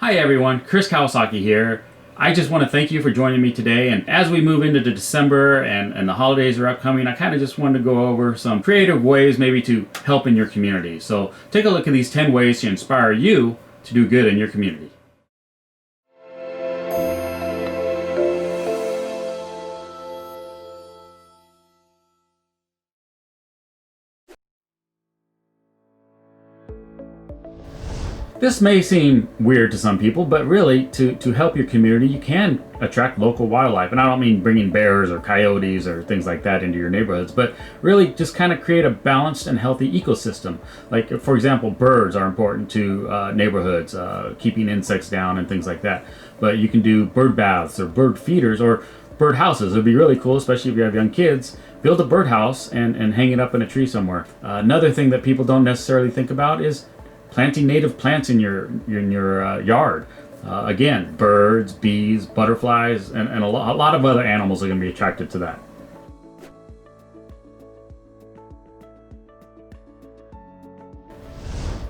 Hi everyone, Chris Kawasaki here. I just want to thank you for joining me today, and as we move into December and the holidays are upcoming, I kind of just wanted to go over some creative ways maybe to help in your community. So take a look at these 10 ways to inspire you to do good in your community. This may seem weird to some people, but really, to help your community, you can attract local wildlife. And I don't mean bringing bears or coyotes or things like that into your neighborhoods, but really just kind of create a balanced and healthy ecosystem. Like, for example, birds are important to neighborhoods, keeping insects down and things like that. But you can do bird baths or bird feeders or bird houses. It'd be really cool, especially if you have young kids. Build a birdhouse and hang it up in a tree somewhere. Another thing that people don't necessarily think about is planting native plants in your yard. Again, birds, bees, butterflies, and a lot of other animals are going to be attracted to that.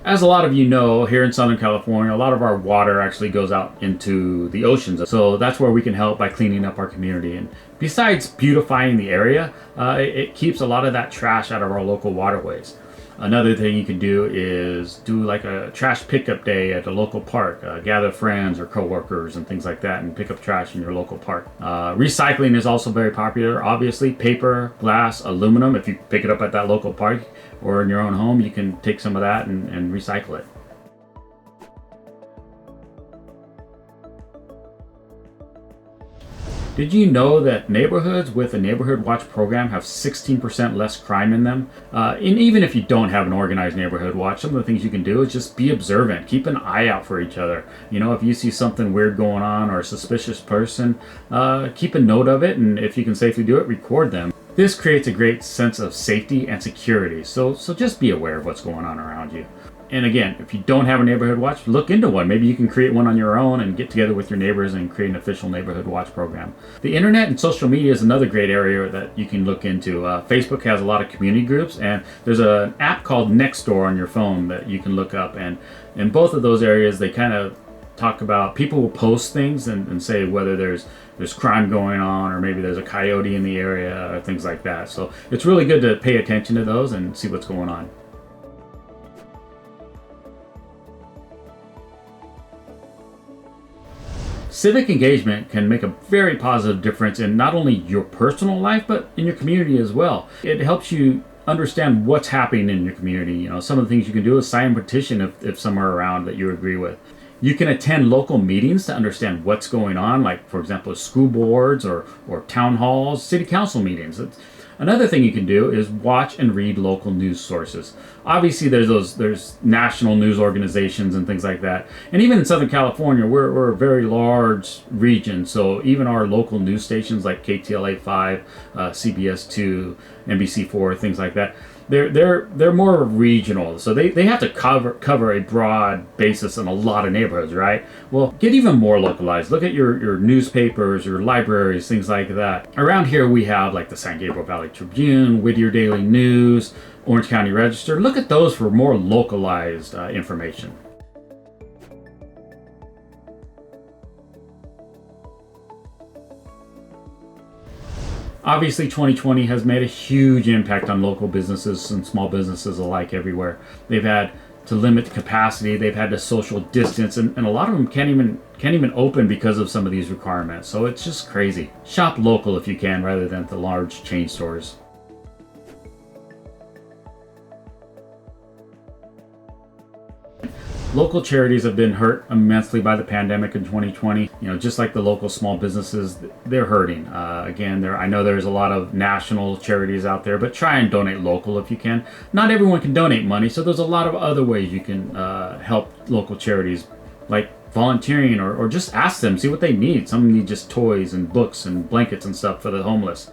As a lot of you know, here in Southern California, a lot of our water actually goes out into the oceans. So that's where we can help by cleaning up our community. And besides beautifying the area, it keeps a lot of that trash out of our local waterways. Another thing you can do is do like a trash pickup day at a local park. Gather friends or coworkers and things like that and pick up trash in your local park. Recycling is also very popular. Obviously, paper, glass, aluminum. If you pick it up at that local park or in your own home, you can take some of that and recycle it. Did you know that neighborhoods with a neighborhood watch program have 16% less crime in them? And even if you don't have an organized neighborhood watch, some of the things you can do is just be observant. Keep an eye out for each other. You know, if you see something weird going on or a suspicious person, keep a note of it, and if you can safely do it, record them. This creates a great sense of safety and security, so just be aware of what's going on around you. And again, if you don't have a neighborhood watch, look into one. Maybe you can create one on your own and get together with your neighbors and create an official neighborhood watch program. The internet and social media is another great area that you can look into. Facebook has a lot of community groups, and there's an app called Nextdoor on your phone that you can look up. And in both of those areas, they kind of talk about, people will post things and say whether there's crime going on or maybe there's a coyote in the area or things like that. So it's really good to pay attention to those and see what's going on. Civic engagement can make a very positive difference in not only your personal life, but in your community as well. It helps you understand what's happening in your community. You know, some of the things you can do is sign a petition if some are around that you agree with. You can attend local meetings to understand what's going on, like, for example, school boards or town halls, city council meetings. Another thing you can do is watch and read local news sources. Obviously, there's national news organizations and things like that. And even in Southern California, we're a very large region. So even our local news stations like KTLA 5, CBS 2, NBC 4, things like that, they're more regional, so they have to cover a broad basis in a lot of neighborhoods, right? Well, get even more localized. Look at your newspapers, your libraries, things like that. Around here we have like the San Gabriel Valley Tribune, Whittier Daily News, Orange County Register. Look at those for more localized information. Obviously, 2020 has made a huge impact on local businesses and small businesses alike everywhere. They've had to limit capacity, they've had to social distance, and a lot of them can't even open because of some of these requirements. So it's just crazy. Shop local if you can, rather than at the large chain stores. Local charities have been hurt immensely by the pandemic in 2020. You know, just like the local small businesses, they're hurting. Again, I know there's a lot of national charities out there, but try and donate local if you can. Not everyone can donate money, so there's a lot of other ways you can help local charities, like volunteering or just ask them, see what they need. Some need just toys and books and blankets and stuff for the homeless.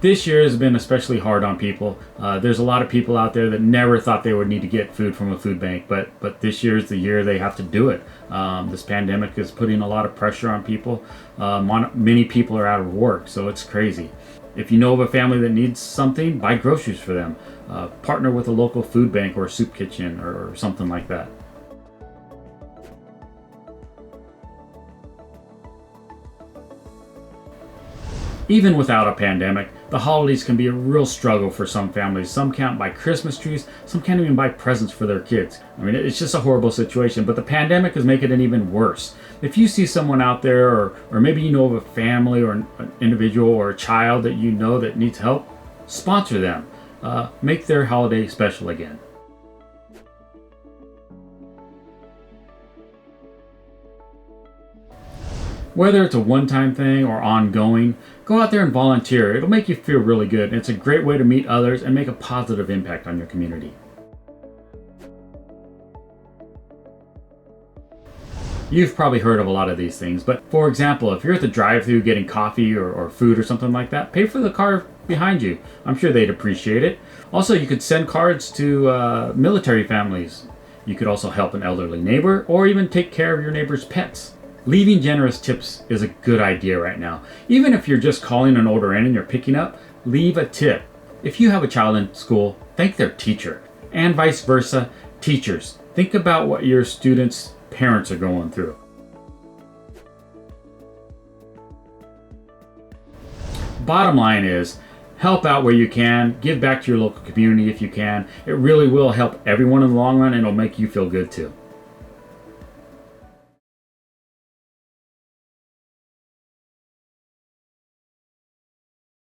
This year has been especially hard on people. There's a lot of people out there that never thought they would need to get food from a food bank, but this year is the year they have to do it. This pandemic is putting a lot of pressure on people. Many people are out of work, so it's crazy. If you know of a family that needs something, buy groceries for them. Partner with a local food bank or a soup kitchen or something like that. Even without a pandemic, the holidays can be a real struggle for some families. Some can't buy Christmas trees, some can't even buy presents for their kids. I mean, it's just a horrible situation, but the pandemic is making it even worse. If you see someone out there, or maybe you know of a family or an individual or a child that you know that needs help, sponsor them. Make their holiday special again. Whether it's a one-time thing or ongoing, go out there and volunteer. It'll make you feel really good. And it's a great way to meet others and make a positive impact on your community. You've probably heard of a lot of these things, but for example, if you're at the drive-thru getting coffee or food or something like that, pay for the car behind you. I'm sure they'd appreciate it. Also, you could send cards to military families. You could also help an elderly neighbor or even take care of your neighbor's pets. Leaving generous tips is a good idea right now. Even if you're just calling an order in and you're picking up, leave a tip. If you have a child in school, thank their teacher. And vice versa, teachers. Think about what your students' parents are going through. Bottom line is, help out where you can, give back to your local community if you can. It really will help everyone in the long run, and it'll make you feel good too.